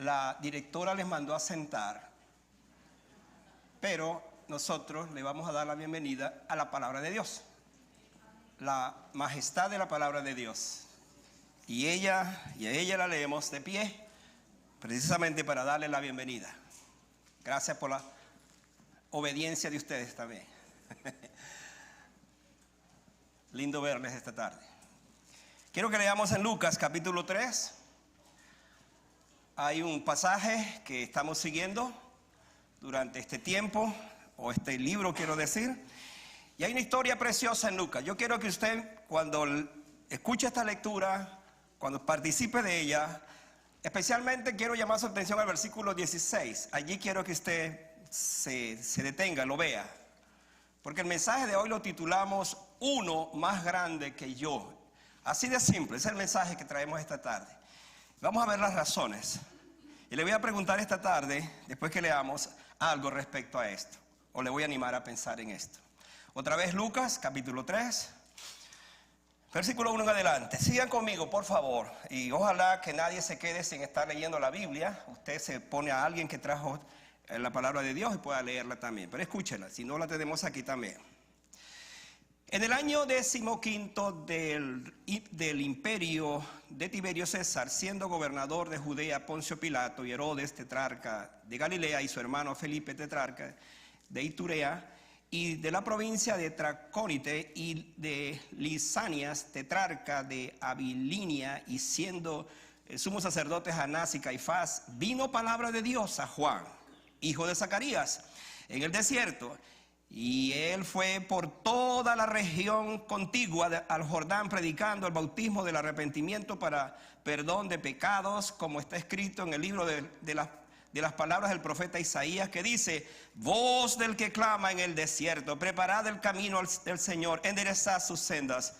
La directora les mandó a sentar, pero nosotros le vamos a dar la bienvenida a la palabra de Dios, la majestad de la palabra de Dios. Y a ella la leemos de pie, precisamente para darle la bienvenida. Gracias por la obediencia de ustedes también. Lindo verles esta tarde. Quiero que leamos en Lucas capítulo 3. Hay un pasaje que estamos siguiendo durante este tiempo, o este libro quiero decir, y hay una historia preciosa en Lucas. Yo quiero que usted, cuando escuche esta lectura, cuando participe de ella, especialmente quiero llamar su atención al versículo 16. Allí quiero que usted se detenga, lo vea, porque el mensaje de hoy lo titulamos Uno más grande que yo. Así de simple, es el mensaje que traemos esta tarde. Vamos a ver las razones. Y le voy a preguntar esta tarde, después que leamos, algo respecto a esto. O le voy a animar a pensar en esto. Otra vez Lucas, capítulo 3, versículo 1 en adelante. Sigan conmigo, por favor. Y ojalá que nadie se quede sin estar leyendo la Biblia. Usted se pone a alguien que trajo la palabra de Dios y pueda leerla también. Pero escúchela, si no la tenemos aquí también. En el año 15 del imperio de Tiberio César, siendo gobernador de Judea Poncio Pilato y Herodes, tetrarca de Galilea, y su hermano Felipe, tetrarca de Iturea, y de la provincia de Tracónite y de Lisanias, tetrarca de Abilinia, y siendo sumos sacerdotes Anás y Caifás, vino palabra de Dios a Juan, hijo de Zacarías, en el desierto. Y él fue por toda la región contigua al Jordán, predicando el bautismo del arrepentimiento para perdón de pecados, como está escrito en el libro de las palabras del profeta Isaías, que dice: voz del que clama en el desierto, preparad el camino del Señor, enderezad sus sendas.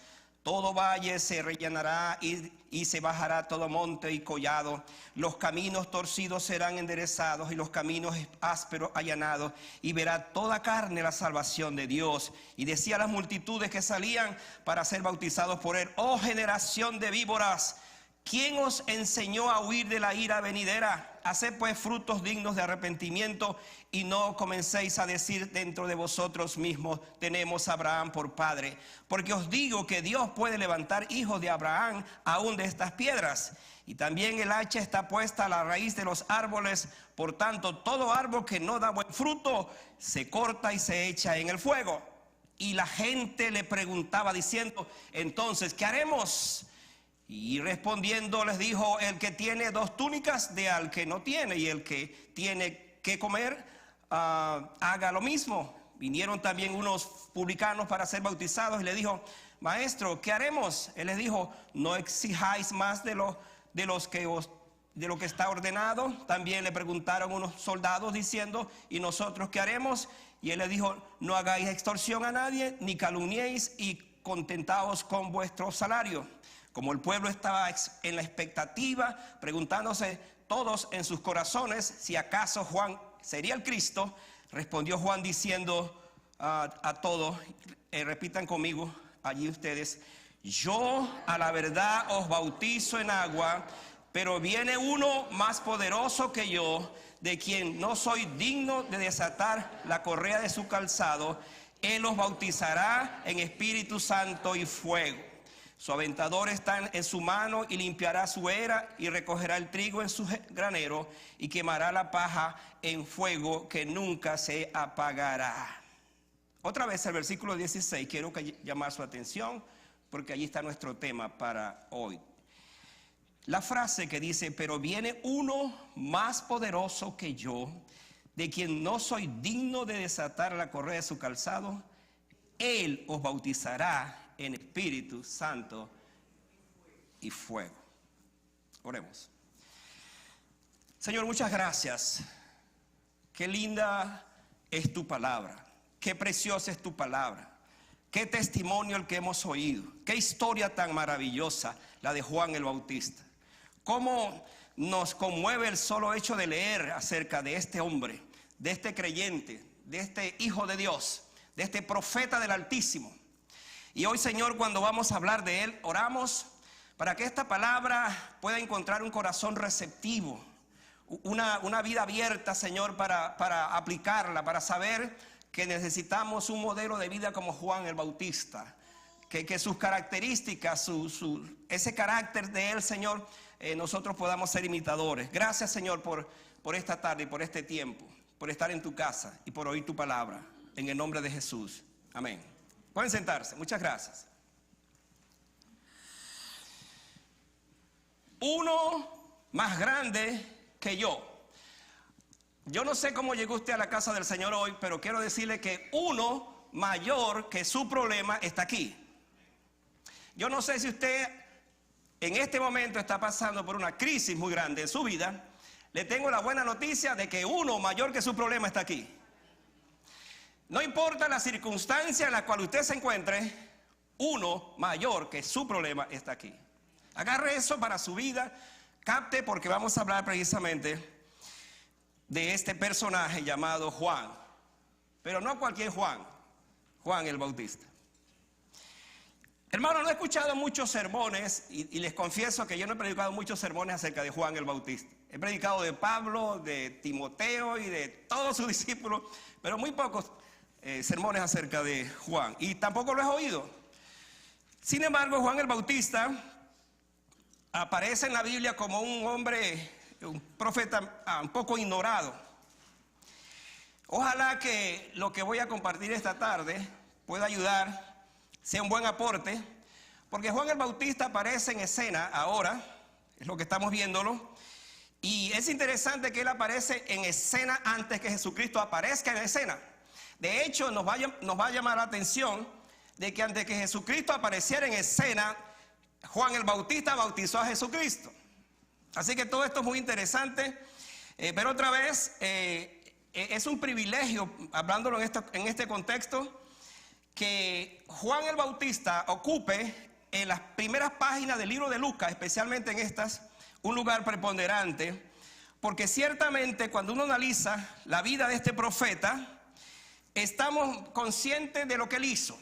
Todo valle se rellenará y se bajará todo monte y collado. Los caminos torcidos serán enderezados y los caminos ásperos allanados. Y verá toda carne la salvación de Dios. Y decía a las multitudes que salían para ser bautizados por él: oh generación de víboras, ¿quién os enseñó a huir de la ira venidera? Haced pues frutos dignos de arrepentimiento y no comencéis a decir dentro de vosotros mismos: tenemos a Abraham por padre. Porque os digo que Dios puede levantar hijos de Abraham aún de estas piedras. Y también el hacha está puesta a la raíz de los árboles. Por tanto, todo árbol que no da buen fruto se corta y se echa en el fuego. Y la gente le preguntaba diciendo: entonces, ¿qué haremos? Y respondiendo les dijo: el que tiene 2 túnicas dé al que no tiene, y el que tiene que comer haga lo mismo. Vinieron también unos publicanos para ser bautizados y le dijo: maestro, ¿qué haremos? Él les dijo: no exijáis más de lo que está ordenado. También le preguntaron unos soldados diciendo: ¿y nosotros qué haremos? Y él les dijo: no hagáis extorsión a nadie, ni calumniéis, y contentaos con vuestro salario. Como el pueblo estaba en la expectativa, preguntándose todos en sus corazones si acaso Juan sería el Cristo, respondió Juan diciendo a todos, repitan conmigo allí ustedes: yo a la verdad os bautizo en agua, pero viene uno más poderoso que yo, de quien no soy digno de desatar la correa de su calzado. Él os bautizará en Espíritu Santo y fuego. Su aventador está en su mano y limpiará su era y recogerá el trigo en su granero y quemará la paja en fuego que nunca se apagará. Otra vez el versículo 16, quiero llamar su atención porque allí está nuestro tema para hoy. La frase que dice: pero viene uno más poderoso que yo, de quien no soy digno de desatar la correa de su calzado. Él os bautizará en Espíritu Santo y fuego. Oremos. Señor, muchas gracias. Qué linda es tu palabra. Qué preciosa es tu palabra. Qué testimonio el que hemos oído. Qué historia tan maravillosa la de Juan el Bautista. Cómo nos conmueve el solo hecho de leer acerca de este hombre, de este creyente, de este hijo de Dios, de este profeta del Altísimo. Y hoy, Señor, cuando vamos a hablar de él, oramos para que esta palabra pueda encontrar un corazón receptivo, una vida abierta, Señor, para aplicarla, para saber que necesitamos un modelo de vida como Juan el Bautista. Que sus características, ese carácter de él, Señor, nosotros podamos ser imitadores. Gracias, Señor, por esta tarde y por este tiempo, por estar en tu casa y por oír tu palabra. En el nombre de Jesús. Amén. Pueden sentarse. Muchas gracias. Uno más grande que yo. Yo no sé cómo llegó usted a la casa del Señor hoy, pero quiero decirle que uno mayor que su problema está aquí. Yo no sé si usted en este momento está pasando por una crisis muy grande en su vida. Le tengo la buena noticia de que uno mayor que su problema está aquí. No importa la circunstancia en la cual usted se encuentre, uno mayor que su problema está aquí. Agarre eso para su vida, capte, porque vamos a hablar precisamente de este personaje llamado Juan. Pero no cualquier Juan, Juan el Bautista. Hermano, no he escuchado muchos sermones y les confieso que yo no he predicado muchos sermones acerca de Juan el Bautista. He predicado de Pablo, de Timoteo y de todos sus discípulos, pero muy pocos sermones acerca de Juan. Y tampoco lo he oído. Sin embargo, Juan el Bautista aparece en la Biblia como un hombre, un profeta un poco ignorado. Ojalá que lo que voy a compartir esta tarde pueda ayudar, sea un buen aporte, porque Juan el Bautista aparece en escena ahora, es lo que estamos viéndolo, y es interesante que él aparece en escena antes que Jesucristo aparezca en escena. De hecho, nos va a llamar la atención de que antes que Jesucristo apareciera en escena, Juan el Bautista bautizó a Jesucristo. Así que todo esto es muy interesante, pero otra vez es un privilegio, hablándolo en este contexto, que Juan el Bautista ocupe en las primeras páginas del libro de Lucas, especialmente en estas, un lugar preponderante, porque ciertamente cuando uno analiza la vida de este profeta, estamos conscientes de lo que él hizo.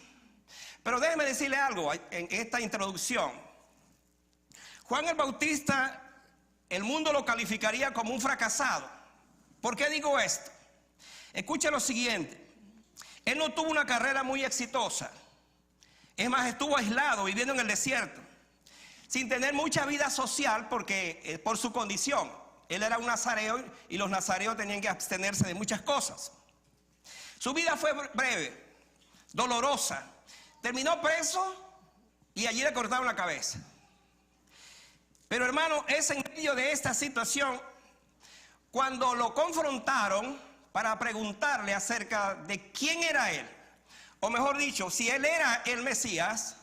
Pero déjeme decirle algo en esta introducción. Juan el Bautista, el mundo lo calificaría como un fracasado. ¿Por qué digo esto? Escuche lo siguiente. Él no tuvo una carrera muy exitosa. Es más, estuvo aislado, viviendo en el desierto, sin tener mucha vida social porque por su condición. Él era un nazareo y los nazareos tenían que abstenerse de muchas cosas. Su vida fue breve, dolorosa. Terminó preso y allí le cortaron la cabeza. Pero hermano, es en medio de esta situación cuando lo confrontaron para preguntarle acerca de quién era él, o mejor dicho, si él era el Mesías.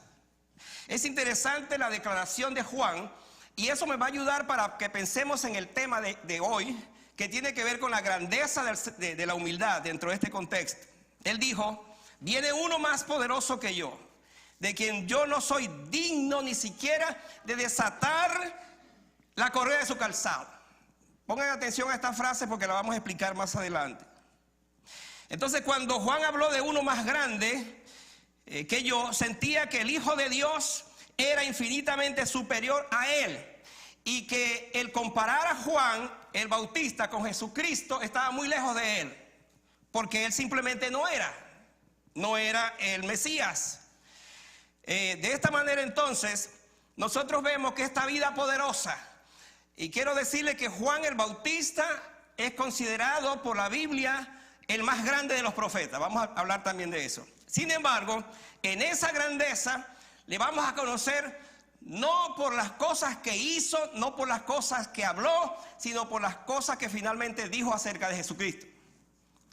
Es interesante la declaración de Juan, y eso me va a ayudar para que pensemos en el tema de hoy, que tiene que ver con la grandeza de la humildad dentro de este contexto. Él dijo: viene uno más poderoso que yo, de quien yo no soy digno ni siquiera de desatar la correa de su calzado. Pongan atención a esta frase porque la vamos a explicar más adelante. Entonces, cuando Juan habló de uno más grande que yo, sentía que el Hijo de Dios era infinitamente superior a él, y que el comparar a Juan el Bautista con Jesucristo estaba muy lejos de él, porque él simplemente no era el Mesías. De esta manera, entonces, nosotros vemos que esta vida poderosa, y quiero decirle que Juan el Bautista es considerado por la Biblia el más grande de los profetas. Vamos a hablar también de eso. Sin embargo, en esa grandeza le vamos a conocer no por las cosas que hizo, no por las cosas que habló, sino por las cosas que finalmente dijo acerca de Jesucristo.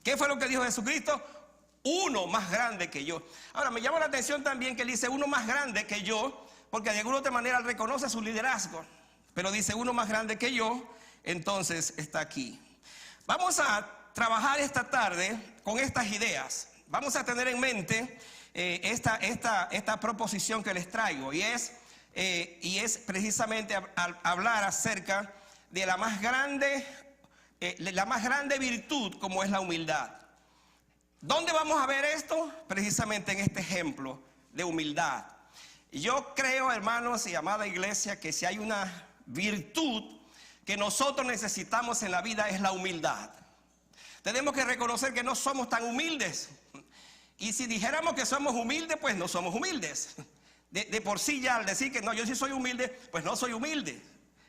¿Qué fue lo que dijo Jesucristo? Uno más grande que yo. Ahora, me llama la atención también que él dice uno más grande que yo, porque de alguna otra manera él reconoce su liderazgo. Pero dice uno más grande que yo, entonces está aquí. Vamos a trabajar esta tarde con estas ideas. Vamos a tener en mente esta proposición que les traigo, y es precisamente hablar acerca de la más grande virtud, como es la humildad. ¿Dónde vamos a ver esto? Precisamente en este ejemplo de humildad. Yo creo, hermanos y amada iglesia, que si hay una virtud que nosotros necesitamos en la vida es la humildad. Tenemos que reconocer que no somos tan humildes. Y si dijéramos que somos humildes, pues no somos humildes. De por sí ya al decir que no, yo sí soy humilde, pues no soy humilde.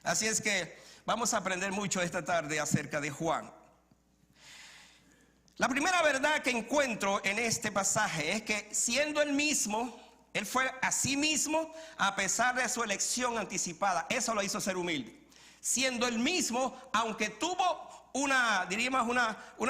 Así es que vamos a aprender mucho esta tarde acerca de Juan. La primera verdad que encuentro en este pasaje es que siendo el mismo, él fue a sí mismo a pesar de su elección anticipada. Eso lo hizo ser humilde. Siendo el mismo, aunque tuvo una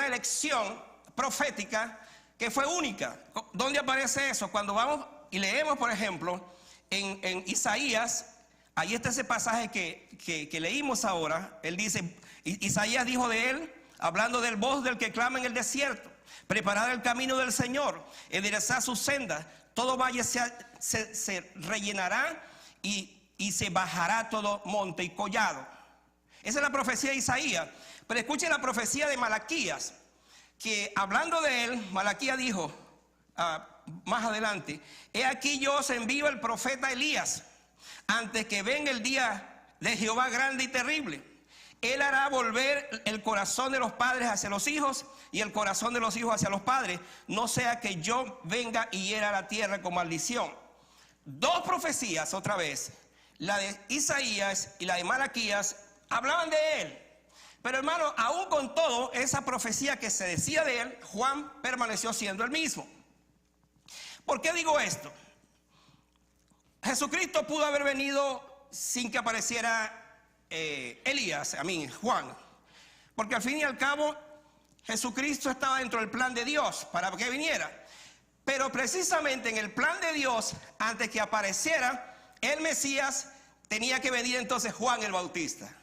elección profética que fue única. ¿Dónde aparece eso? Cuando vamos y leemos, por ejemplo, en Isaías, ahí está ese pasaje que leímos ahora. Él dice, Isaías dijo de él, hablando del voz del que clama en el desierto: preparad el camino del Señor, enderezad sus sendas, todo valle se rellenará y se bajará todo monte y collado. Esa es la profecía de Isaías. Pero escuchen la profecía de Malaquías, que hablando de él, Malaquías dijo más adelante: he aquí yo os envío el profeta Elías, antes que venga el día de Jehová grande y terrible. Él hará volver el corazón de los padres hacia los hijos y el corazón de los hijos hacia los padres, no sea que yo venga y hiera la tierra con maldición. Dos profecías otra vez, la de Isaías y la de Malaquías, hablaban de él. Pero hermano, aún con todo esa profecía que se decía de él, Juan permaneció siendo el mismo. ¿Por qué digo esto? Jesucristo pudo haber venido sin que apareciera Juan, porque al fin y al cabo Jesucristo estaba dentro del plan de Dios para que viniera. Pero precisamente en el plan de Dios, antes que apareciera el Mesías, tenía que venir entonces Juan el Bautista.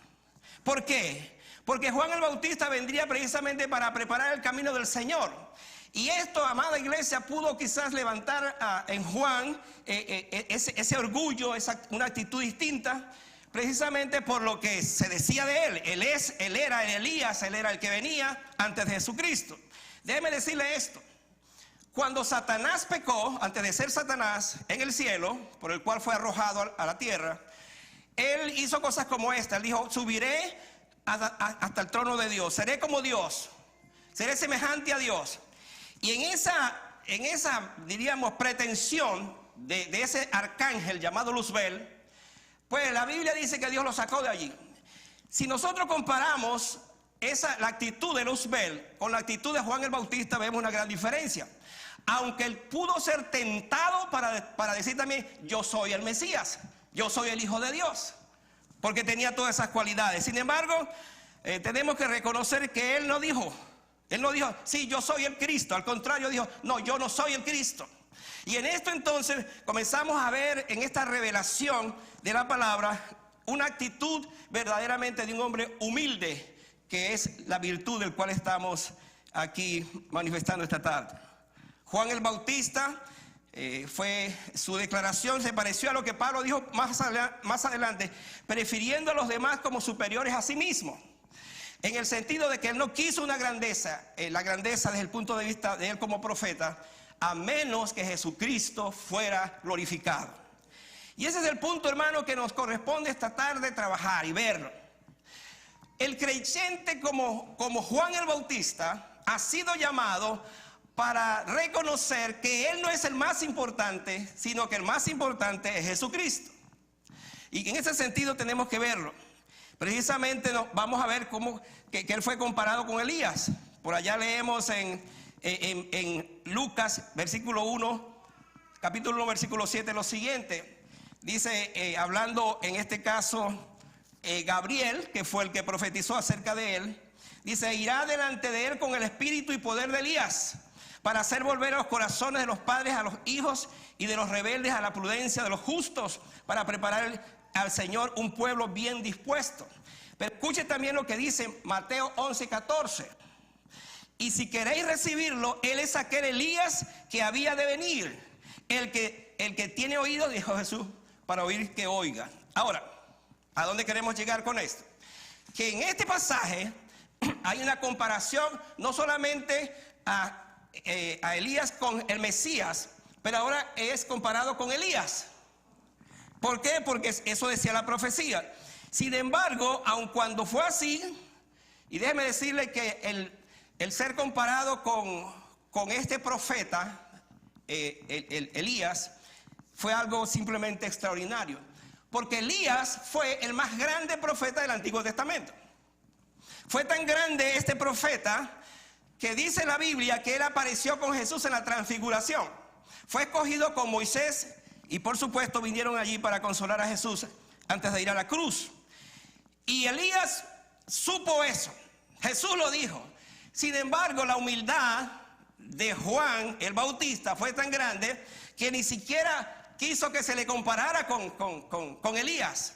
¿Por qué? Porque Juan el Bautista vendría precisamente para preparar el camino del Señor. Y esto, amada iglesia, pudo quizás levantar en Juan ese orgullo, una actitud distinta, precisamente por lo que se decía de él. Él era Elías, él era el que venía antes de Jesucristo. Déjeme decirle esto: cuando Satanás pecó, antes de ser Satanás en el cielo, por el cual fue arrojado a la tierra, él hizo cosas como esta. Él dijo: subiré hasta el trono de Dios, seré como Dios, seré semejante a Dios. Y en esa diríamos pretensión de ese arcángel llamado Luzbel, pues la Biblia dice que Dios lo sacó de allí. Si nosotros comparamos la actitud de Luzbel con la actitud de Juan el Bautista, vemos una gran diferencia. Aunque él pudo ser tentado para decir también: yo soy el Mesías, yo soy el Hijo de Dios, porque tenía todas esas cualidades. Sin embargo, tenemos que reconocer que él no dijo, sí, yo soy el Cristo. Al contrario, dijo: no, yo no soy el Cristo. Y en esto entonces comenzamos a ver en esta revelación de la palabra una actitud verdaderamente de un hombre humilde, que es la virtud del cual estamos aquí manifestando esta tarde. Juan el Bautista, su declaración se pareció a lo que Pablo dijo más adelante, prefiriendo a los demás como superiores a sí mismo, en el sentido de que él no quiso una grandeza, la grandeza desde el punto de vista de él como profeta, a menos que Jesucristo fuera glorificado. Y ese es el punto, hermano, que nos corresponde esta tarde trabajar y verlo. El creyente como Juan el Bautista ha sido llamado para reconocer que él no es el más importante, sino que el más importante es Jesucristo. Y en ese sentido tenemos que verlo. Precisamente vamos a ver que él fue comparado con Elías. Por allá leemos en Lucas, capítulo 1, versículo 7, lo siguiente. Dice, hablando en este caso Gabriel, que fue el que profetizó acerca de él, dice: irá delante de él con el espíritu y poder de Elías, para hacer volver a los corazones de los padres a los hijos y de los rebeldes a la prudencia de los justos, para preparar al Señor un pueblo bien dispuesto. Pero escuche también lo que dice Mateo 11:14. Y si queréis recibirlo, él es aquel Elías que había de venir. El que tiene oído, dijo Jesús, para oír que oiga. Ahora, ¿a dónde queremos llegar con esto? Que en este pasaje hay una comparación no solamente a Elías con el Mesías, pero ahora es comparado con Elías. ¿Por qué? Porque eso decía la profecía. Sin embargo, aun cuando fue así, y déjeme decirle que el ser comparado con este profeta, Elías, fue algo simplemente extraordinario. Porque Elías fue el más grande profeta del Antiguo Testamento. Fue tan grande este profeta que dice la Biblia que él apareció con Jesús en la transfiguración. Fue escogido con Moisés y por supuesto vinieron allí para consolar a Jesús antes de ir a la cruz. Y Elías supo eso. Jesús lo dijo. Sin embargo, la humildad de Juan el Bautista fue tan grande que ni siquiera quiso que se le comparara con Elías.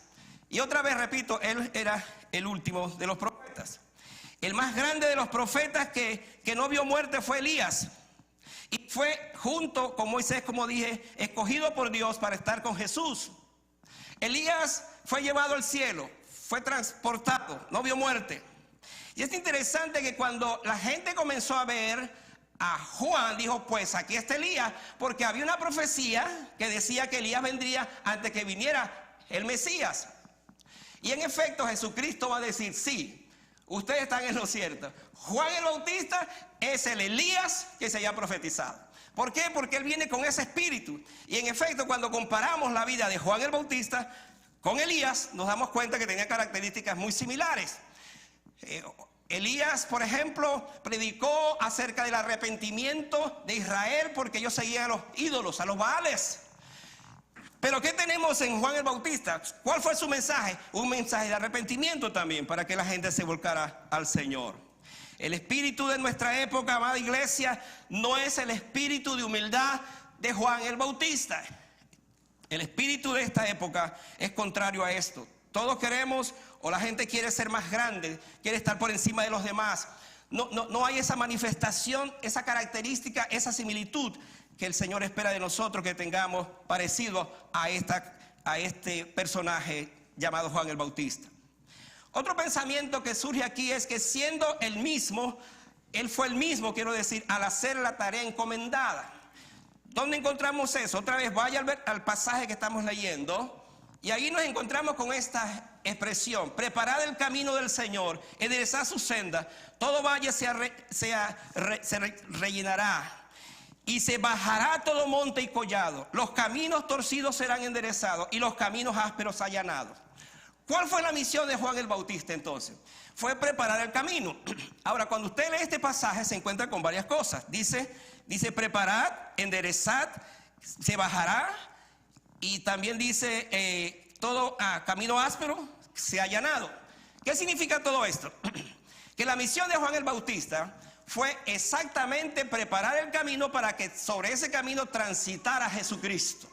Y otra vez repito, él era el último de los profetas. El más grande de los profetas que no vio muerte fue Elías. Y fue junto con Moisés, como dije, escogido por Dios para estar con Jesús. Elías fue llevado al cielo, fue transportado, no vio muerte. Y es interesante que cuando la gente comenzó a ver a Juan, dijo, pues aquí está Elías, porque había una profecía que decía que Elías vendría antes que viniera el Mesías. Y en efecto Jesucristo va a decir, sí, ustedes están en lo cierto. Juan el Bautista es el Elías que se había profetizado. ¿Por qué? Porque él viene con ese espíritu. Y en efecto, cuando comparamos la vida de Juan el Bautista con Elías, nos damos cuenta que tenía características muy similares. Elías, por ejemplo, predicó acerca del arrepentimiento de Israel porque ellos seguían a los ídolos, a los Baales. Pero ¿qué tenemos en Juan el Bautista? ¿Cuál fue su mensaje? Un mensaje de arrepentimiento también, para que la gente se volcara al Señor. El espíritu de nuestra época, amada iglesia, no es el espíritu de humildad de Juan el Bautista. El espíritu de esta época es contrario a esto. Todos queremos, o la gente quiere ser más grande, quiere estar por encima de los demás. No hay esa manifestación, esa característica, esa similitud que el Señor espera de nosotros que tengamos parecido a este personaje llamado Juan el Bautista. Otro pensamiento que surge aquí es que siendo el mismo, él fue el mismo, quiero decir, al hacer la tarea encomendada. ¿Dónde encontramos eso? Otra vez vaya al pasaje que estamos leyendo y ahí nos encontramos con esta expresión: preparad el camino del Señor, enderezad su senda, todo valle se rellenará. Y se bajará todo monte y collado, los caminos torcidos serán enderezados y los caminos ásperos allanados. ¿Cuál fue la misión de Juan el Bautista entonces? Fue preparar el camino. Ahora, cuando usted lee este pasaje se encuentra con varias cosas. Dice preparad, enderezad, se bajará, y también dice todo camino áspero se ha allanado. ¿Qué significa todo esto? Que la misión de Juan el Bautista fue exactamente preparar el camino para que sobre ese camino transitara Jesucristo.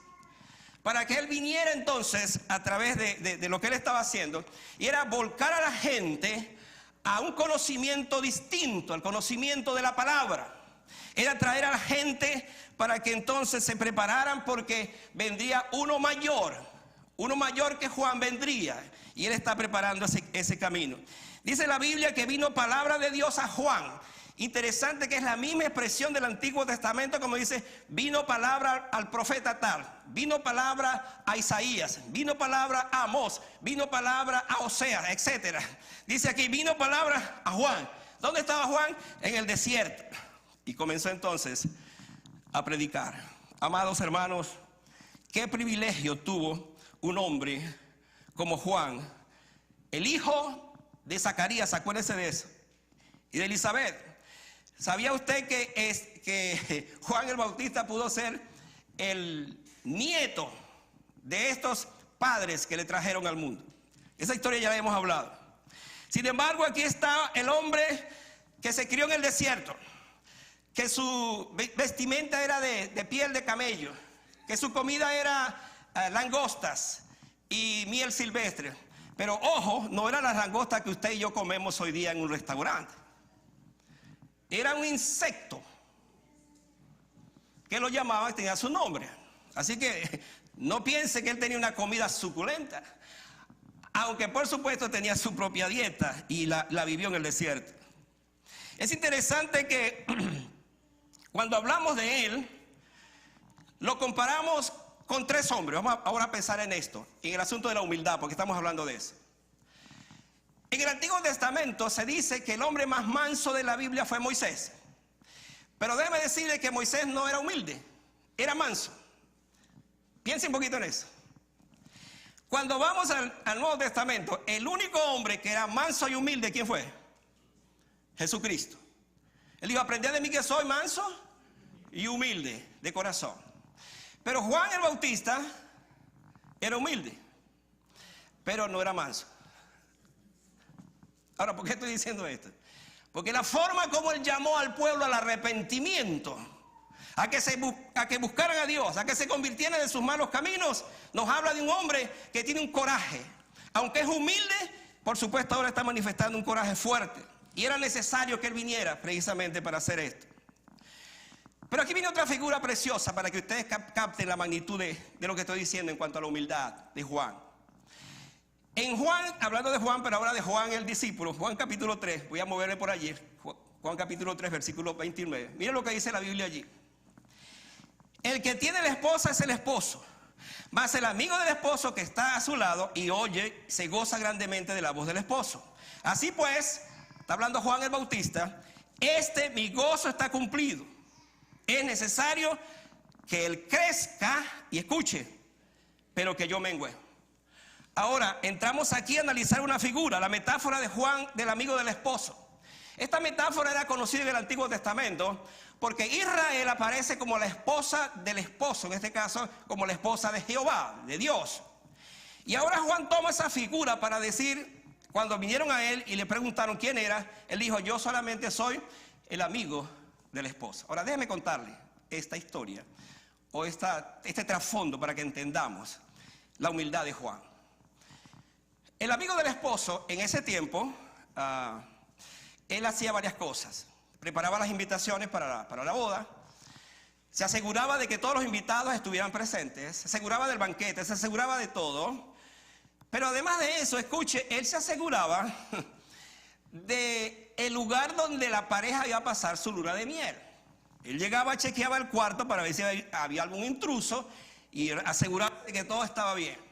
Para que Él viniera entonces a través de lo que Él estaba haciendo, y era volcar a la gente a un conocimiento distinto, al conocimiento de la palabra. Era traer a la gente para que entonces se prepararan, porque vendría uno mayor que Juan vendría, y Él está preparando ese camino. Dice la Biblia que vino palabra de Dios a Juan. Interesante que es la misma expresión del Antiguo Testamento, como dice, vino palabra al profeta tal, vino palabra a Isaías, vino palabra a Amós, vino palabra a Oseas, etc. Dice aquí, vino palabra a Juan. ¿Dónde estaba Juan? En el desierto. Y comenzó entonces a predicar. Amados hermanos, qué privilegio tuvo un hombre como Juan, el hijo de Zacarías, acuérdese de eso, y de Elizabeth. ¿Sabía usted que Juan el Bautista pudo ser el nieto de estos padres que le trajeron al mundo? Esa historia ya la hemos hablado. Sin embargo, aquí está el hombre que se crió en el desierto, que su vestimenta era de piel de camello, que su comida era langostas y miel silvestre. Pero ojo, no eran las langostas que usted y yo comemos hoy día en un restaurante. Era un insecto que lo llamaban, tenía su nombre. Así que no piense que él tenía una comida suculenta, aunque por supuesto tenía su propia dieta y la vivió en el desierto. Es interesante que cuando hablamos de él, lo comparamos con tres hombres. Vamos ahora a pensar en esto, en el asunto de la humildad, porque estamos hablando de eso. En el Antiguo Testamento se dice que el hombre más manso de la Biblia fue Moisés. Pero déjeme decirle que Moisés no era humilde, era manso. Piense un poquito en eso. Cuando vamos al Nuevo Testamento, el único hombre que era manso y humilde, ¿quién fue? Jesucristo. Él dijo, aprended de mí que soy manso y humilde de corazón. Pero Juan el Bautista era humilde, pero no era manso. Ahora, ¿por qué estoy diciendo esto? Porque la forma como él llamó al pueblo al arrepentimiento, a que buscaran a Dios, a que se convirtieran de sus malos caminos, nos habla de un hombre que tiene un coraje. Aunque es humilde, por supuesto ahora está manifestando un coraje fuerte. Y era necesario que él viniera precisamente para hacer esto. Pero aquí viene otra figura preciosa para que ustedes capten la magnitud de lo que estoy diciendo en cuanto a la humildad de Juan. En Juan, hablando de Juan, pero ahora de Juan el discípulo, Juan capítulo 3, voy a moverme por allí, Juan capítulo 3, versículo 29. Miren lo que dice la Biblia allí. El que tiene la esposa es el esposo, mas el amigo del esposo que está a su lado y oye, se goza grandemente de la voz del esposo. Así pues, está hablando Juan el Bautista, mi gozo está cumplido. Es necesario que él crezca y escuche, pero que yo mengüe. Ahora, entramos aquí a analizar una figura, la metáfora de Juan, del amigo del esposo. Esta metáfora era conocida en el Antiguo Testamento porque Israel aparece como la esposa del esposo, en este caso como la esposa de Jehová, de Dios. Y ahora Juan toma esa figura para decir, cuando vinieron a él y le preguntaron quién era, él dijo, yo solamente soy el amigo del esposo. Ahora déjeme contarle esta historia o este trasfondo para que entendamos la humildad de Juan. El amigo del esposo en ese tiempo, él hacía varias cosas. Preparaba las invitaciones para la boda, se aseguraba de que todos los invitados estuvieran presentes, se aseguraba del banquete, se aseguraba de todo. Pero además de eso, escuche, él se aseguraba de el lugar donde la pareja iba a pasar su luna de miel. Él llegaba, chequeaba el cuarto para ver si había algún intruso y aseguraba de que todo estaba bien.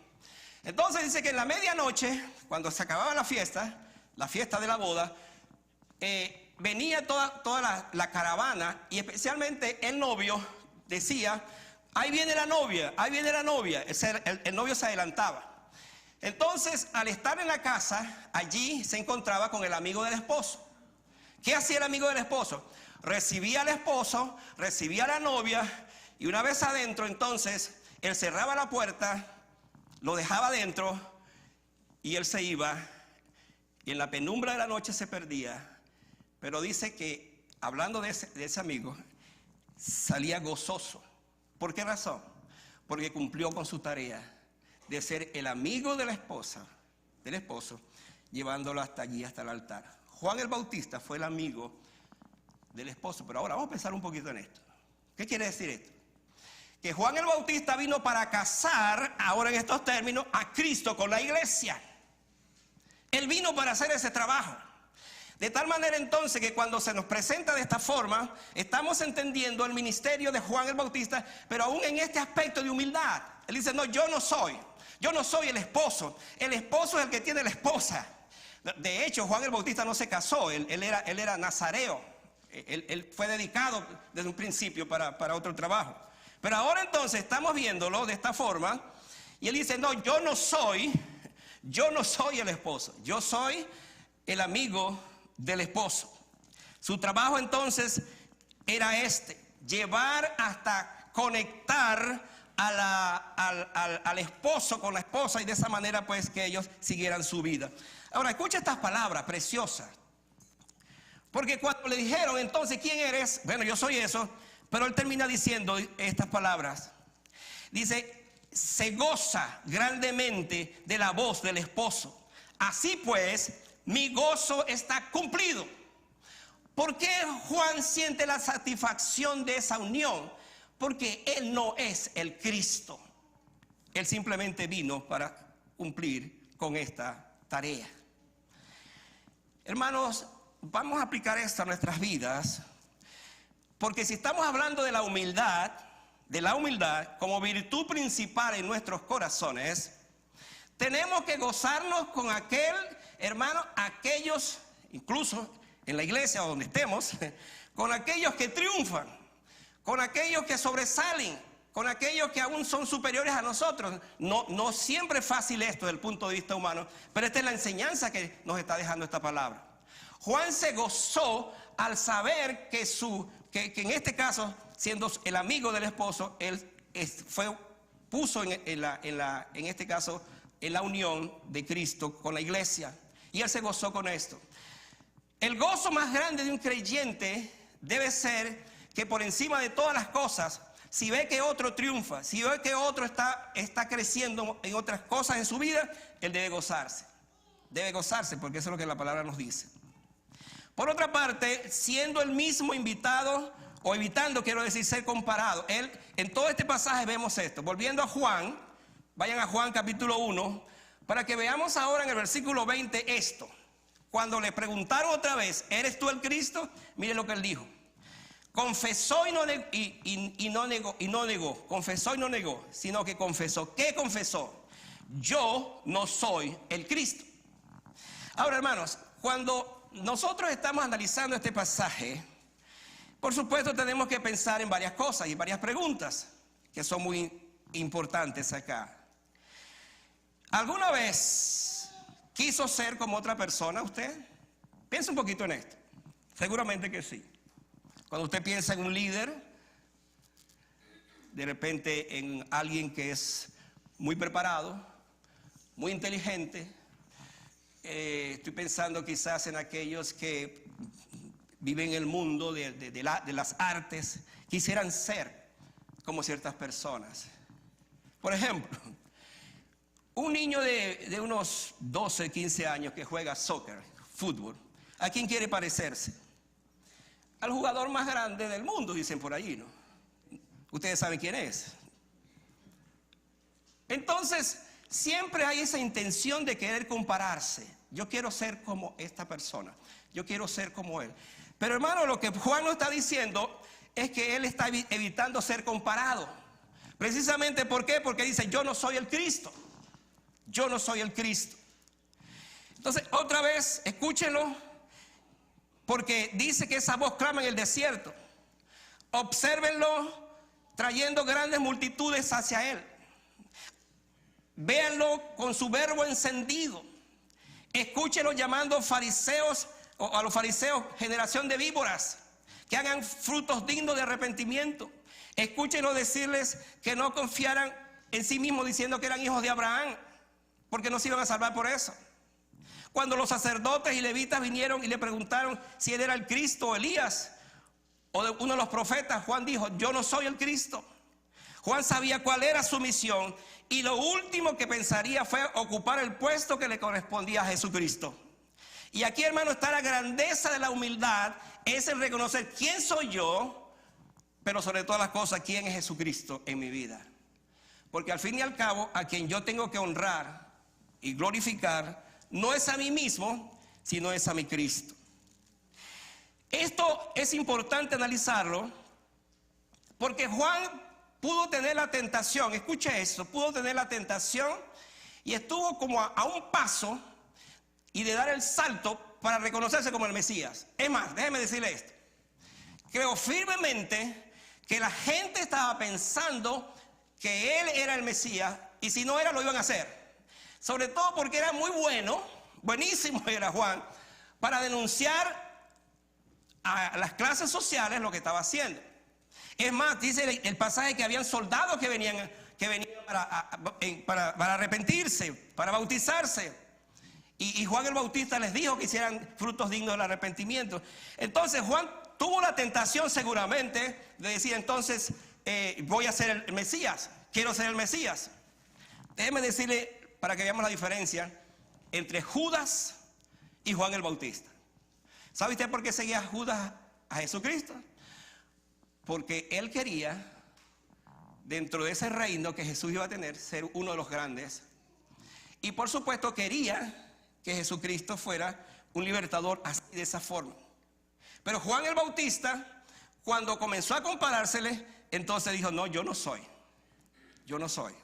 Entonces dice que en la medianoche, cuando se acababa la fiesta de la boda, venía toda la caravana y especialmente el novio decía, ahí viene la novia, ahí viene la novia. El novio se adelantaba. Entonces, al estar en la casa, allí se encontraba con el amigo del esposo. ¿Qué hacía el amigo del esposo? Recibía al esposo, recibía a la novia y una vez adentro, entonces, él cerraba la puerta, lo dejaba adentro y él se iba y en la penumbra de la noche se perdía. Pero dice que, hablando de ese amigo, salía gozoso. ¿Por qué razón? Porque cumplió con su tarea de ser el amigo de la esposa, del esposo, llevándolo hasta allí, hasta el altar. Juan el Bautista fue el amigo del esposo. Pero ahora vamos a pensar un poquito en esto. ¿Qué quiere decir esto? Que Juan el Bautista vino para casar, ahora en estos términos, a Cristo con la iglesia. Él vino para hacer ese trabajo. De tal manera entonces que cuando se nos presenta de esta forma, estamos entendiendo el ministerio de Juan el Bautista, pero aún en este aspecto de humildad. Él dice, no, yo no soy el esposo es el que tiene la esposa. De hecho, Juan el Bautista no se casó, él era nazareo, él fue dedicado desde un principio para otro trabajo. Pero ahora entonces estamos viéndolo de esta forma, y él dice, no, yo no soy el esposo, yo soy el amigo del esposo. Su trabajo entonces era llevar hasta conectar al esposo con la esposa y de esa manera pues que ellos siguieran su vida. Ahora escucha estas palabras preciosas, porque cuando le dijeron entonces ¿quién eres? Bueno, yo soy eso, pero él termina diciendo estas palabras. Dice, se goza grandemente de la voz del esposo. Así pues, mi gozo está cumplido. ¿Por qué Juan siente la satisfacción de esa unión? Porque él no es el Cristo. Él simplemente vino para cumplir con esta tarea. Hermanos, vamos a aplicar esto a nuestras vidas, porque si estamos hablando de la humildad como virtud principal en nuestros corazones, Tenemos que gozarnos con aquel, hermano, aquellos, incluso en la iglesia o donde estemos, con aquellos que triunfan, con aquellos que sobresalen, con aquellos que aún son superiores a nosotros. No siempre es fácil esto desde el punto de vista humano, pero esta es la enseñanza que nos está dejando esta palabra. Juan se gozó al saber que en este caso, siendo el amigo del esposo, él puso en este caso en la unión de Cristo con la iglesia, y él se gozó con esto. El gozo más grande de un creyente debe ser que por encima de todas las cosas, si ve que otro triunfa, si ve que otro está creciendo en otras cosas en su vida, él debe gozarse. Debe gozarse, porque eso es lo que la palabra nos dice. Por otra parte, siendo el mismo invitado, o evitando, quiero decir, ser comparado. En todo este pasaje vemos esto. Volviendo a Juan, vayan a Juan capítulo 1, para que veamos ahora en el versículo 20 esto. Cuando le preguntaron otra vez, ¿eres tú el Cristo? Mire lo que él dijo. Confesó y no negó. Confesó y no negó, sino que confesó. ¿Qué confesó? Yo no soy el Cristo. Ahora, hermanos, cuando nosotros estamos analizando este pasaje, por supuesto tenemos que pensar en varias cosas y varias preguntas que son muy importantes acá. ¿Alguna vez quiso ser como otra persona usted? Piensa un poquito en esto. Seguramente que sí. Cuando usted piensa en un líder, de repente en alguien que es muy preparado, muy inteligente, estoy pensando quizás en aquellos que viven en el mundo de las artes, quisieran ser como ciertas personas. Por ejemplo, un niño de unos 12, 15 años que juega soccer, fútbol, ¿a quién quiere parecerse? Al jugador más grande del mundo, dicen por allí, ¿no? Ustedes saben quién es. Entonces, siempre hay esa intención de querer compararse. Yo quiero ser como esta persona, yo quiero ser como él. Pero hermano, lo que Juan nos está diciendo es que él está evitando ser comparado. Precisamente, ¿por qué? Porque dice, yo no soy el Cristo. Yo no soy el Cristo. Entonces, otra vez, escúchenlo, porque dice que esa voz clama en el desierto. Obsérvenlo trayendo grandes multitudes hacia él. Véanlo con su verbo encendido. Escúchenlo llamando fariseos, o a los fariseos, generación de víboras, que hagan frutos dignos de arrepentimiento. Escúchenlo decirles que no confiaran en sí mismos diciendo que eran hijos de Abraham, porque no se iban a salvar por eso. Cuando los sacerdotes y levitas vinieron y le preguntaron si él era el Cristo o Elías o uno de los profetas, Juan dijo, yo no soy el Cristo. Juan sabía cuál era su misión y lo último que pensaría fue ocupar el puesto que le correspondía a Jesucristo. Y aquí, hermano, está la grandeza de la humildad, es el reconocer quién soy yo, pero sobre todas las cosas, quién es Jesucristo en mi vida. Porque al fin y al cabo, a quien yo tengo que honrar y glorificar, no es a mí mismo, sino es a mi Cristo. Esto es importante analizarlo, porque Juan pudo tener la tentación, escuche esto, pudo tener la tentación y estuvo como a un paso y de dar el salto para reconocerse como el Mesías. Es más, déjeme decirle esto. Creo firmemente que la gente estaba pensando que él era el Mesías y si no era lo iban a hacer. Sobre todo porque era muy bueno, buenísimo era Juan, para denunciar a las clases sociales lo que estaba haciendo. Es más, dice el pasaje que habían soldados que venían para arrepentirse, para bautizarse. Y Juan el Bautista les dijo que hicieran frutos dignos del arrepentimiento. Entonces Juan tuvo la tentación seguramente de decir entonces voy a ser el Mesías, quiero ser el Mesías. Déjeme decirle para que veamos la diferencia entre Judas y Juan el Bautista. ¿Sabe usted por qué seguía Judas a Jesucristo? Porque él quería, dentro de ese reino que Jesús iba a tener, ser uno de los grandes. Y por supuesto quería que Jesucristo fuera un libertador así, de esa forma. Pero Juan el Bautista, cuando comenzó a comparársele, entonces dijo, no, yo no soy. Yo no soy.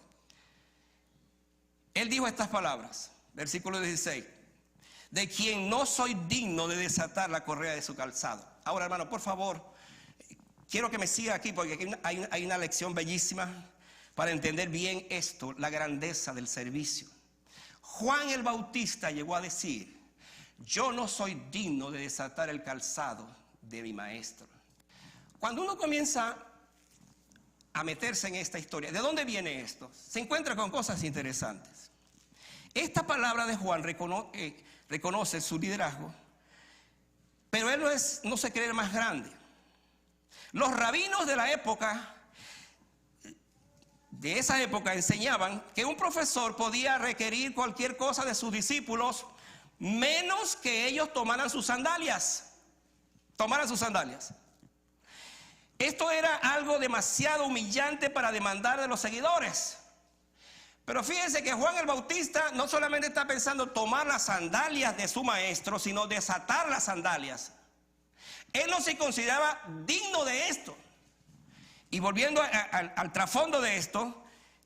Él dijo estas palabras, versículo 16, de quien no soy digno de desatar la correa de su calzado. Ahora, hermano, por favor, quiero que me siga aquí porque aquí hay una lección bellísima para entender bien esto, la grandeza del servicio. Juan el Bautista llegó a decir: yo no soy digno de desatar el calzado de mi maestro. Cuando uno comienza a meterse en esta historia, ¿de dónde viene esto? Se encuentra con cosas interesantes. Esta palabra de Juan reconoce su liderazgo, pero él no se cree el más grande. Los rabinos de la época, de esa época, enseñaban que un profesor podía requerir cualquier cosa de sus discípulos, menos que ellos tomaran sus sandalias. Esto era algo demasiado humillante para demandar de los seguidores. Pero fíjense que Juan el Bautista no solamente está pensando tomar las sandalias de su maestro, sino desatar las sandalias. Él no se consideraba digno de esto. Y volviendo al trasfondo de esto,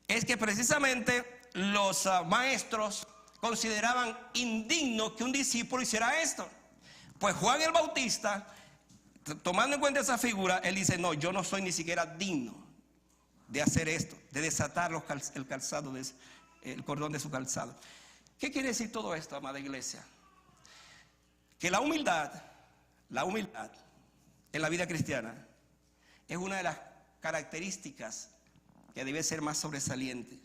es que precisamente los maestros consideraban indigno que un discípulo hiciera esto. Pues Juan el Bautista, tomando en cuenta esa figura, él dice: no, yo no soy ni siquiera digno de hacer esto, de desatar el cordón de su calzado. ¿Qué quiere decir todo esto, amada iglesia? Que la humildad en la vida cristiana es una de las características que debe ser más sobresaliente,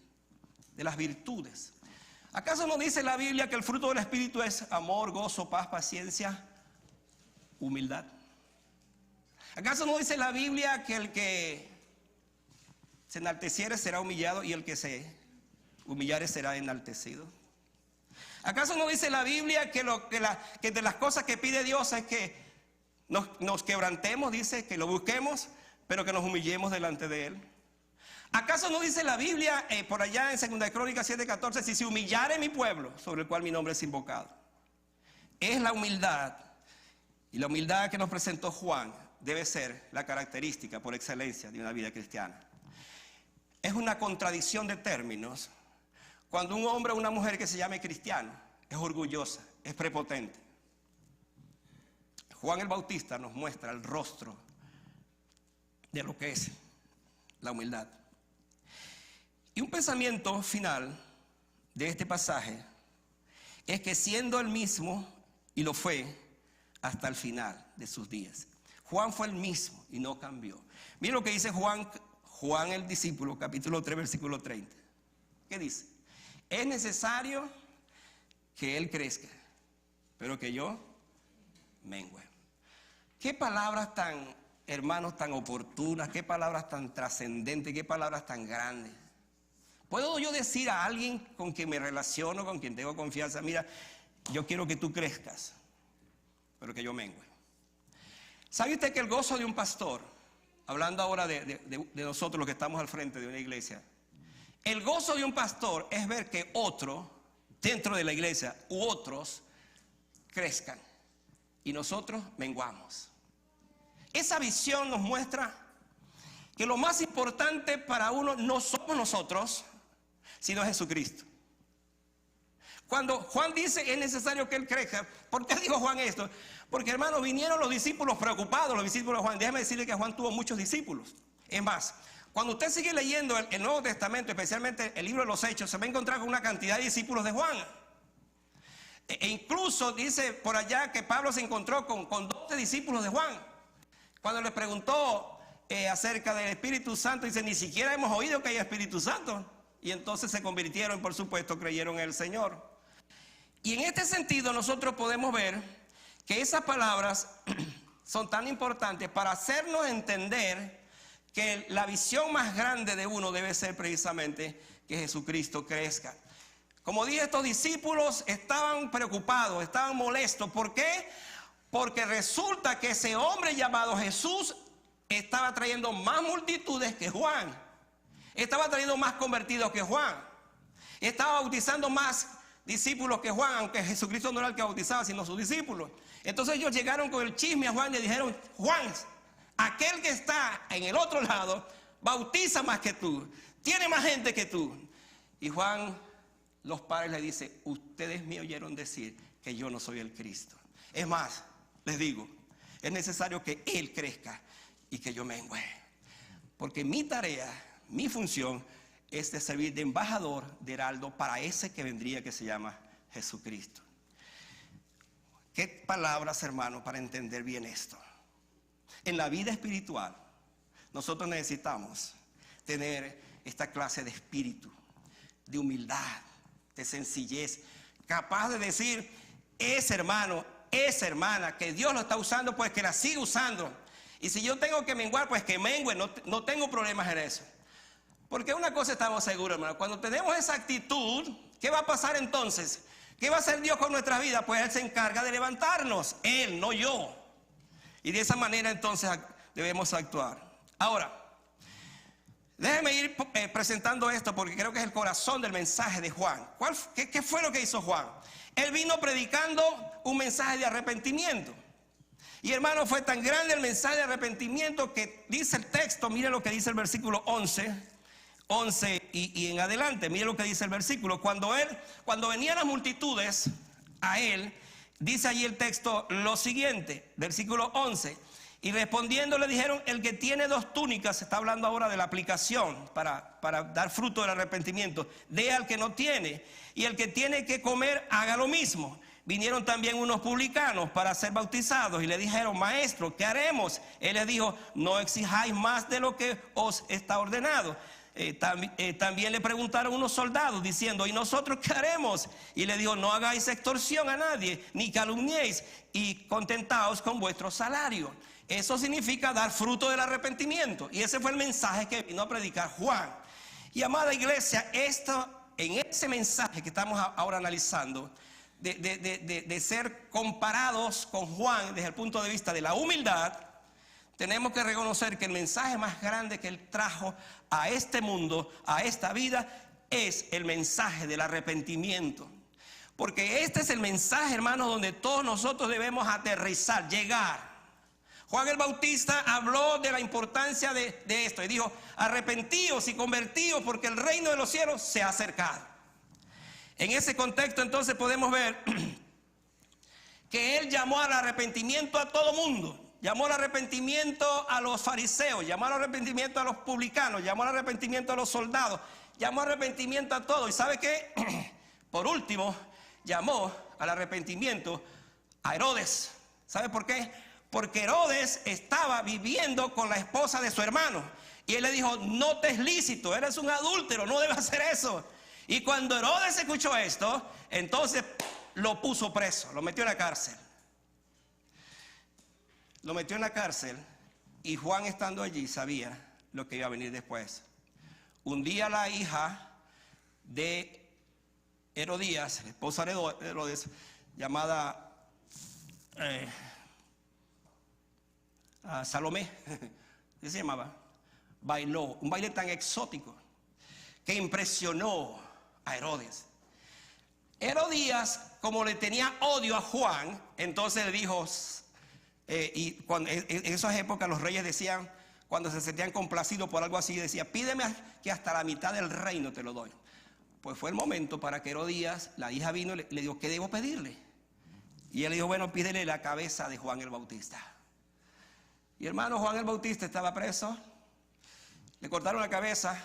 de las virtudes. ¿Acaso no dice la Biblia que el fruto del Espíritu es amor, gozo, paz, paciencia, humildad? ¿Acaso no dice la Biblia que el que se enalteciere será humillado y el que se humillare será enaltecido? ¿Acaso no dice la Biblia que de las cosas que pide Dios es que nos quebrantemos, dice, que lo busquemos, pero que nos humillemos delante de Él? ¿Acaso no dice la Biblia por allá en 2 Crónicas 7:14, si se humillare mi pueblo, sobre el cual mi nombre es invocado? Es la humildad, y la humildad que nos presentó Juan debe ser la característica por excelencia de una vida cristiana. Es una contradicción de términos cuando un hombre o una mujer que se llame cristiano es orgullosa, es prepotente. Juan el Bautista nos muestra el rostro de lo que es la humildad. Y un pensamiento final de este pasaje es que siendo el mismo, y lo fue hasta el final de sus días. Juan fue el mismo y no cambió. Miren lo que dice Juan el discípulo, capítulo 3, versículo 30. ¿Qué dice? Es necesario que Él crezca, pero que yo mengüe. Qué palabras tan, hermanos, tan oportunas, qué palabras tan trascendentes, qué palabras tan grandes. ¿Puedo yo decir a alguien con quien me relaciono, con quien tengo confianza: mira, yo quiero que tú crezcas, pero que yo mengüe? ¿Sabe usted que el gozo de un pastor, hablando ahora de nosotros los que estamos al frente de una iglesia, el gozo de un pastor es ver que otro dentro de la iglesia u otros crezcan y nosotros menguamos? Esa visión nos muestra que lo más importante para uno no somos nosotros, sino Jesucristo. Cuando Juan dice es necesario que Él crezca, ¿por qué dijo Juan esto? Porque, hermanos, vinieron los discípulos preocupados, los discípulos de Juan. Déjame decirle que Juan tuvo muchos discípulos. Es más, cuando usted sigue leyendo el Nuevo Testamento, especialmente el libro de los Hechos, se va a encontrar con una cantidad de discípulos de Juan. E incluso dice por allá que Pablo se encontró con 12 discípulos de Juan. Cuando le preguntó acerca del Espíritu Santo, dice: ni siquiera hemos oído que haya Espíritu Santo. Y entonces se convirtieron, por supuesto, creyeron en el Señor. Y en este sentido nosotros podemos ver que esas palabras son tan importantes para hacernos entender que la visión más grande de uno debe ser precisamente que Jesucristo crezca. Como dije, estos discípulos estaban preocupados, estaban molestos. ¿Por qué? Porque resulta que ese hombre llamado Jesús estaba trayendo más multitudes que Juan. Estaba trayendo más convertidos que Juan. Estaba bautizando más discípulos que Juan, aunque Jesucristo no era el que bautizaba, sino sus discípulos. Entonces ellos llegaron con el chisme a Juan y le dijeron: Juan, aquel que está en el otro lado bautiza más que tú, tiene más gente que tú. Y Juan los padres le dicen, ustedes me oyeron decir que yo no soy el Cristo. Es más, les digo, es necesario que Él crezca y que yo mengüe. Porque mi tarea, mi función es de servir de embajador, de heraldo, para ese que vendría, que se llama Jesucristo. ¿Qué palabras, hermanos, para entender bien esto? En la vida espiritual, nosotros necesitamos tener esta clase de espíritu, de humildad, de sencillez, capaz de decir, ese hermano, esa hermana, que Dios lo está usando, pues que la siga usando. Y si yo tengo que menguar, pues que mengue, no tengo problemas en eso. Porque una cosa estamos seguros, hermano, cuando tenemos esa actitud, ¿qué va a pasar entonces? ¿Qué va a hacer Dios con nuestra vida? Pues Él se encarga de levantarnos, Él, no yo. Y de esa manera entonces debemos actuar. Ahora, déjeme ir presentando esto porque creo que es el corazón del mensaje de Juan. ¿Qué fue lo que hizo Juan? Él vino predicando un mensaje de arrepentimiento. Y hermano, fue tan grande el mensaje de arrepentimiento que dice el texto, mire lo que dice el versículo 11 y en adelante, mire lo que dice el versículo. Cuando venían las multitudes a él, dice allí el texto lo siguiente, versículo 11. Y respondiendo le dijeron, el que tiene 2 túnicas, se está hablando ahora de la aplicación para dar fruto del arrepentimiento, dé al que no tiene, y el que tiene que comer, haga lo mismo. Vinieron también unos publicanos para ser bautizados y le dijeron, maestro, ¿qué haremos? Él les dijo, no exijáis más de lo que os está ordenado. También le preguntaron unos soldados diciendo, ¿y nosotros qué haremos? Y le dijo, no hagáis extorsión a nadie, ni calumniéis, y contentaos con vuestro salario. Eso significa dar fruto del arrepentimiento. Y ese fue el mensaje que vino a predicar Juan. Y amada iglesia, en ese mensaje que estamos ahora analizando, de ser comparados con Juan desde el punto de vista de la humildad, tenemos que reconocer que el mensaje más grande que él trajo a este mundo, a esta vida, es el mensaje del arrepentimiento. Porque este es el mensaje, hermanos, donde todos nosotros debemos aterrizar, llegar. Juan el Bautista habló de la importancia de esto y dijo, arrepentíos y convertíos porque el reino de los cielos se ha acercado. En ese contexto entonces podemos ver que él llamó al arrepentimiento a todo mundo. Llamó al arrepentimiento a los fariseos, llamó al arrepentimiento a los publicanos, llamó al arrepentimiento a los soldados, llamó al arrepentimiento a todos. ¿Y sabe qué? Por último, llamó al arrepentimiento a Herodes. ¿Sabe por qué? Porque Herodes estaba viviendo con la esposa de su hermano. Y él le dijo, no te es lícito, eres un adúltero, no debes hacer eso. Y cuando Herodes escuchó esto, entonces lo puso preso, lo metió en la cárcel. Lo metió en la cárcel y Juan, estando allí, sabía lo que iba a venir después. Un día la hija de Herodías, la esposa de Herodes, llamada Salomé, ¿qué se llamaba? Bailó, un baile tan exótico que impresionó a Herodes. Herodías, como le tenía odio a Juan, entonces le dijo, en esas épocas los reyes decían, cuando se sentían complacidos por algo así, decía, pídeme que hasta la mitad del reino te lo doy. Pues fue el momento para que Herodías, la hija vino y le dijo, ¿qué debo pedirle? Y él le dijo, bueno, pídele la cabeza de Juan el Bautista. Y hermano, Juan el Bautista estaba preso, le cortaron la cabeza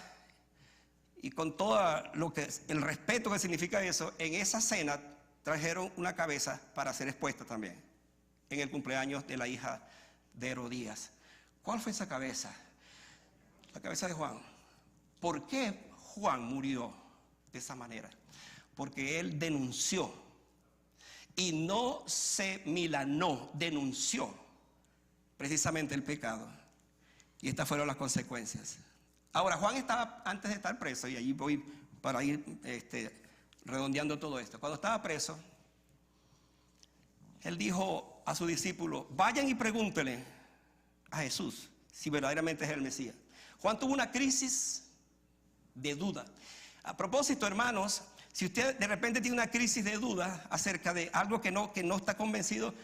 y con todo el respeto que significa eso, en esa cena trajeron una cabeza para ser expuesta también en el cumpleaños de la hija de Herodías. ¿Cuál fue esa cabeza? La cabeza de Juan. ¿Por qué Juan murió de esa manera? Porque él denunció y no se milanó, denunció precisamente el pecado. Y estas fueron las consecuencias. Ahora, Juan estaba, antes de estar preso, y allí voy para ir redondeando todo esto. Cuando estaba preso, él dijo a sus discípulos, vayan y pregúntenle a Jesús si verdaderamente es el Mesías. Juan tuvo una crisis de duda. A propósito, hermanos, si usted de repente tiene una crisis de duda acerca de algo que no está convencido,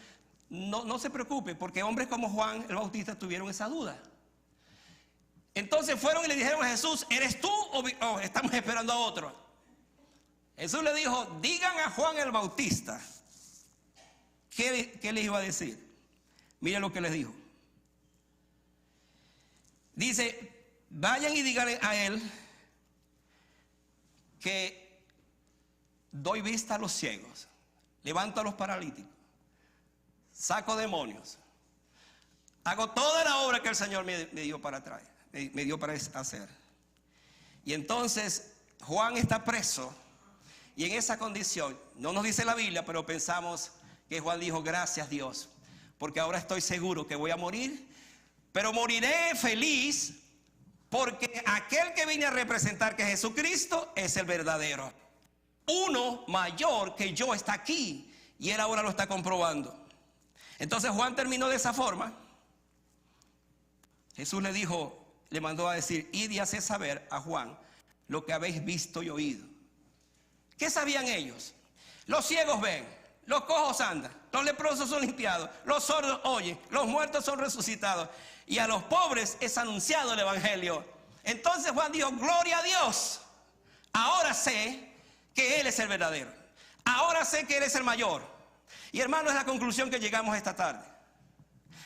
no se preocupe, porque hombres como Juan el Bautista tuvieron esa duda. Entonces fueron y le dijeron a Jesús, ¿eres tú o estamos esperando a otro? Jesús le dijo, digan a Juan el Bautista. ¿Qué les iba a decir? Miren lo que les dijo. Dice, vayan y digan a él que doy vista a los ciegos, levanto a los paralíticos, saco demonios, hago toda la obra que el Señor me dio para traer, me dio para hacer. Y entonces Juan está preso y en esa condición, no nos dice la Biblia, pero pensamos que Juan dijo, gracias Dios, porque ahora estoy seguro que voy a morir, pero moriré feliz porque aquel que vine a representar, que Jesucristo, es el verdadero. Uno mayor que yo está aquí y él ahora lo está comprobando. Entonces Juan terminó de esa forma. Jesús le dijo, le mandó a decir, id y haced saber a Juan lo que habéis visto y oído. ¿Qué sabían ellos? Los ciegos ven, los cojos andan, los leprosos son limpiados, los sordos oyen, los muertos son resucitados y a los pobres es anunciado el evangelio. Entonces Juan dijo, gloria a Dios, ahora sé que Él es el verdadero, ahora sé que Él es el mayor. Y hermano, es la conclusión que llegamos esta tarde.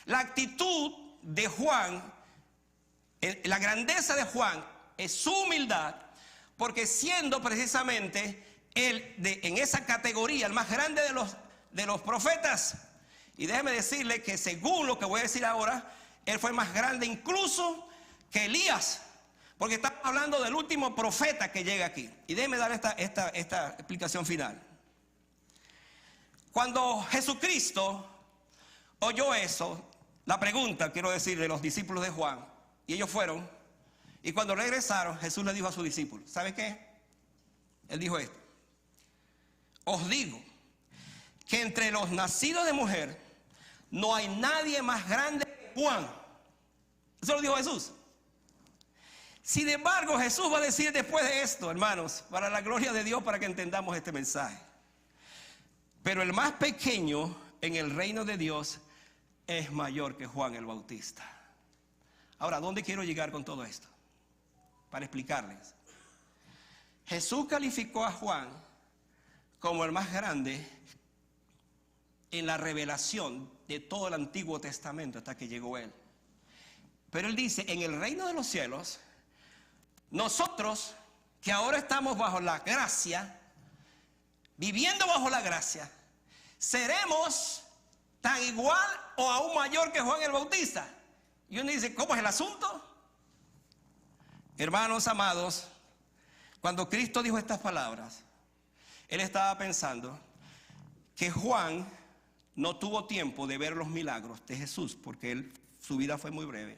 La actitud de Juan, la grandeza de Juan es su humildad, porque siendo precisamente él en esa categoría, el más grande de los profetas, y déjeme decirle que según lo que voy a decir ahora, él fue más grande incluso que Elías, porque estamos hablando del último profeta que llega aquí. Y déjeme dar esta explicación final. Cuando Jesucristo oyó eso, la pregunta, quiero decir, de los discípulos de Juan, y ellos fueron, y cuando regresaron, Jesús le dijo a sus discípulos, ¿sabe qué? Él dijo esto, os digo que entre los nacidos de mujer no hay nadie más grande que Juan. Eso lo dijo Jesús. Sin embargo, Jesús va a decir después de esto, hermanos, para la gloria de Dios, para que entendamos este mensaje. Pero el más pequeño en el reino de Dios es mayor que Juan el Bautista. Ahora, ¿dónde quiero llegar con todo esto? Para explicarles. Jesús calificó a Juan como el más grande en la revelación de todo el Antiguo Testamento hasta que llegó él. Pero él dice, en el reino de los cielos, nosotros que ahora estamos bajo la gracia, viviendo bajo la gracia, seremos tan igual o aún mayor que Juan el Bautista. Y uno dice, ¿cómo es el asunto? Hermanos amados, cuando Cristo dijo estas palabras, Él estaba pensando que Juan no tuvo tiempo de ver los milagros de Jesús, porque su vida fue muy breve.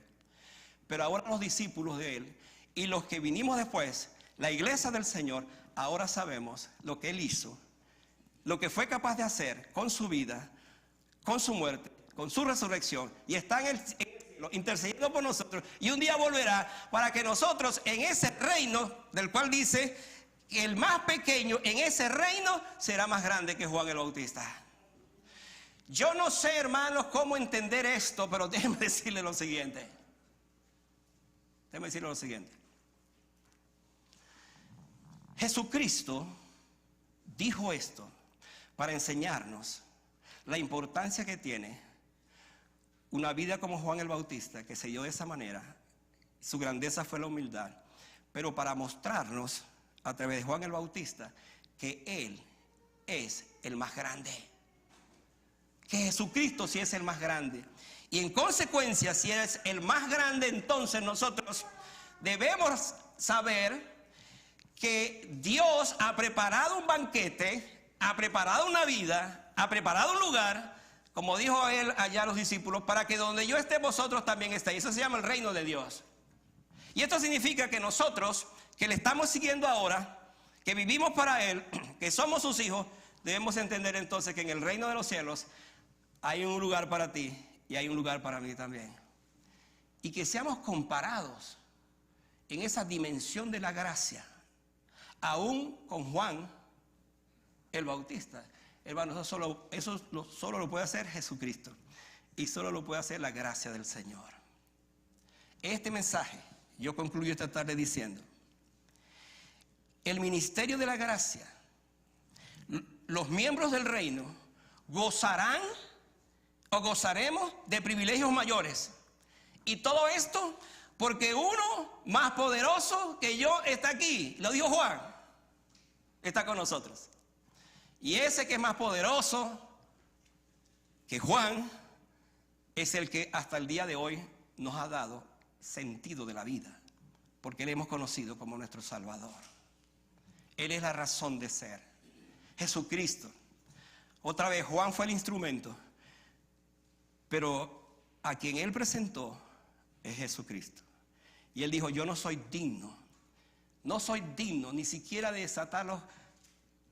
Pero ahora los discípulos de Él y los que vinimos después, la iglesia del Señor, ahora sabemos lo que Él hizo, lo que fue capaz de hacer con su vida, con su muerte, con su resurrección, y está en el cielo intercediendo por nosotros, y un día volverá para que nosotros en ese reino del cual dice que el más pequeño en ese reino será más grande que Juan el Bautista. Yo no sé, hermanos, cómo entender esto, pero déjenme decirle lo siguiente. Jesucristo dijo esto para enseñarnos la importancia que tiene una vida como Juan el Bautista, que se dio de esa manera. Su grandeza fue la humildad, pero para mostrarnos a través de Juan el Bautista que Él es el más grande, que Jesucristo sí es el más grande. Y en consecuencia, si es el más grande, entonces nosotros debemos saber que Dios ha preparado un banquete, ha preparado una vida, ha preparado un lugar, como dijo Él allá a los discípulos, para que donde yo esté vosotros también estéis. Eso se llama el reino de Dios. Y esto significa que nosotros, que le estamos siguiendo ahora, que vivimos para Él, que somos sus hijos, debemos entender entonces que en el reino de los cielos hay un lugar para ti y hay un lugar para mí también. Y que seamos comparados en esa dimensión de la gracia, aún con Juan el Bautista. Hermanos, eso solo lo puede hacer Jesucristo. Y solo lo puede hacer la gracia del Señor. Este mensaje, yo concluyo esta tarde diciendo, el ministerio de la gracia los miembros del reino gozarán o gozaremos de privilegios mayores. Y todo esto porque uno más poderoso que yo está aquí. Lo dijo Juan. Está con nosotros. Y ese que es más poderoso que Juan es el que hasta el día de hoy nos ha dado sentido de la vida, porque le hemos conocido como nuestro Salvador. Él es la razón de ser. Jesucristo. Otra vez, Juan fue el instrumento, pero a quien él presentó es Jesucristo. Y él dijo, yo no soy digno ni siquiera de desatar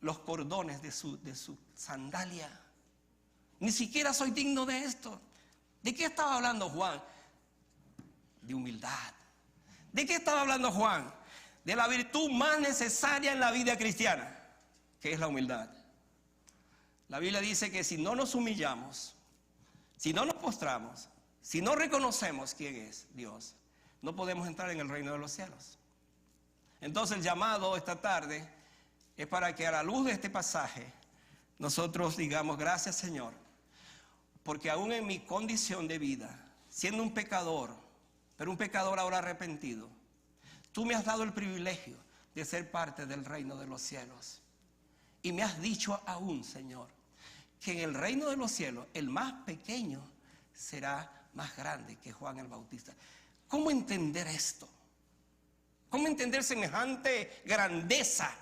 los cordones de su sandalia. Ni siquiera soy digno de esto. ¿De qué estaba hablando Juan? De humildad. ¿De qué estaba hablando Juan? De la virtud más necesaria en la vida cristiana, que es la humildad. La Biblia dice que si no nos humillamos, si no nos postramos, si no reconocemos quién es Dios, no podemos entrar en el reino de los cielos. Entonces el llamado esta tarde es para que a la luz de este pasaje nosotros digamos, gracias Señor, porque aún en mi condición de vida, siendo un pecador, pero un pecador ahora arrepentido, tú me has dado el privilegio de ser parte del reino de los cielos. Y me has dicho aún, Señor, que en el reino de los cielos el más pequeño será más grande que Juan el Bautista. ¿Cómo entender esto? ¿Cómo entender semejante grandeza?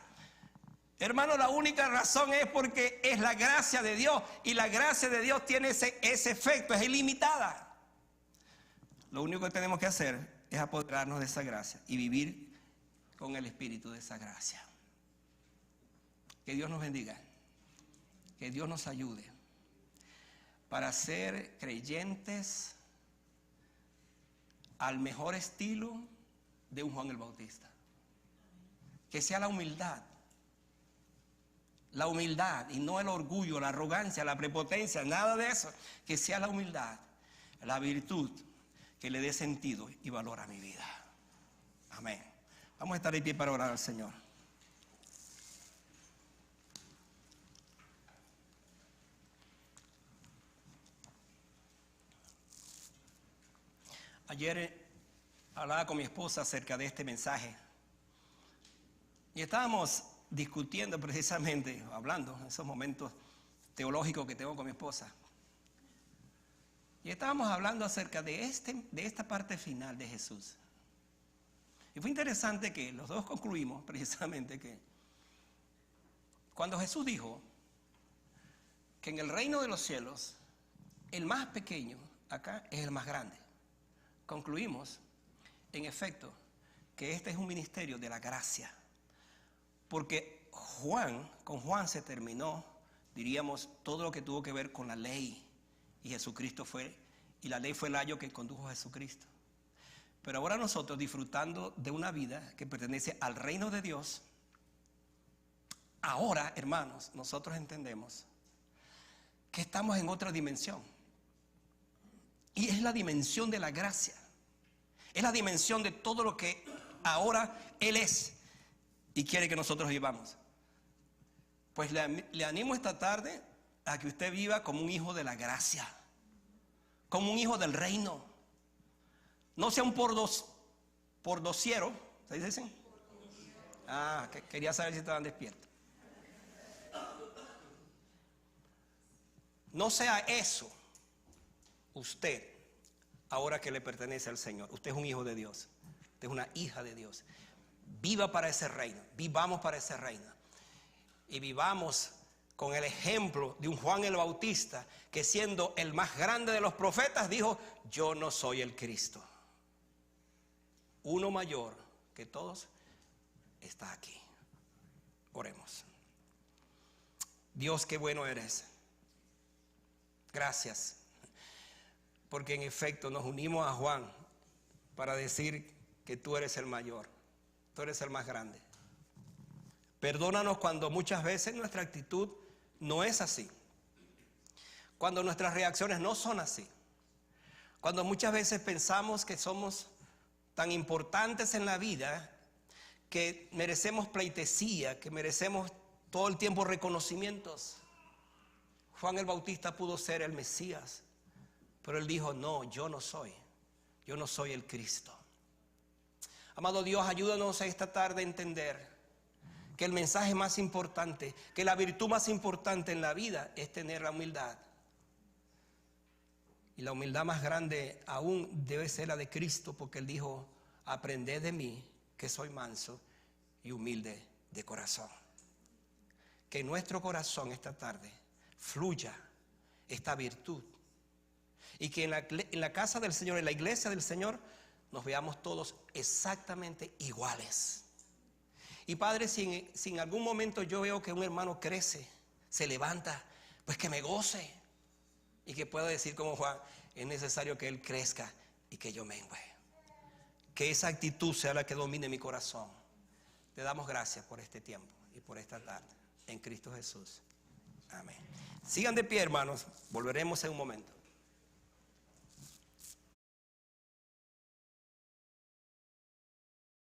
Hermano, la única razón es porque es la gracia de Dios, y la gracia de Dios tiene ese efecto, es ilimitada. Lo único que tenemos que hacer es apoderarnos de esa gracia y vivir con el espíritu de esa gracia. Que Dios nos bendiga, que Dios nos ayude para ser creyentes al mejor estilo de un Juan el Bautista. Que sea la humildad y no el orgullo, la arrogancia, la prepotencia, nada de eso. Que sea la humildad, la virtud que le dé sentido y valor a mi vida. Amén. Vamos a estar de pie para orar al Señor. Ayer hablaba con mi esposa acerca de este mensaje y estábamos discutiendo precisamente, hablando en esos momentos teológicos que tengo con mi esposa. Y estábamos hablando acerca de esta parte final de Jesús. Y fue interesante que los dos concluimos precisamente que cuando Jesús dijo que en el reino de los cielos el más pequeño acá es el más grande, concluimos en efecto que este es un ministerio de la gracia. Porque con Juan se terminó, diríamos, todo lo que tuvo que ver con la ley. Y Jesucristo y la ley fue el ayo que condujo a Jesucristo. Pero ahora nosotros, disfrutando de una vida que pertenece al reino de Dios, ahora, hermanos, nosotros entendemos que estamos en otra dimensión. Y es la dimensión de la gracia. Es la dimensión de todo lo que ahora Él es y quiere que nosotros vivamos. Pues le animo esta tarde a que usted viva como un hijo de la gracia, como un hijo del reino. No sea un pordociero, ¿se dice? Quería saber si estaban despiertos. No sea eso usted, ahora que le pertenece al Señor. Usted es un hijo de Dios, usted es una hija de Dios. Viva para ese reino, vivamos para ese reino. Y vivamos con el ejemplo de un Juan el Bautista, que siendo el más grande de los profetas dijo, yo no soy el Cristo. Uno mayor que todos está aquí. Oremos. Dios, qué bueno eres. Gracias, porque en efecto nos unimos a Juan para decir que tú eres el mayor, tú eres el más grande. Perdónanos cuando muchas veces nuestra actitud no es así, cuando nuestras reacciones no son así, cuando muchas veces pensamos que somos tan importantes en la vida que merecemos pleitesía, que merecemos todo el tiempo reconocimientos. Juan el Bautista pudo ser el Mesías, pero él dijo, no, yo no soy el Cristo. Amado Dios, ayúdanos esta tarde a entender que el mensaje más importante, que la virtud más importante en la vida es tener la humildad. Y la humildad más grande aún debe ser la de Cristo, porque Él dijo, aprended de mí, que soy manso y humilde de corazón. Que en nuestro corazón esta tarde fluya esta virtud. Y que en la casa del Señor, en la iglesia del Señor, nos veamos todos exactamente iguales. Y Padre, si en algún momento yo veo que un hermano crece, se levanta, pues que me goce. Y que pueda decir como Juan, es necesario que él crezca y que yo mengue. Que esa actitud sea la que domine mi corazón. Te damos gracias por este tiempo y por esta tarde. En Cristo Jesús. Amén. Sigan de pie, hermanos. Volveremos en un momento.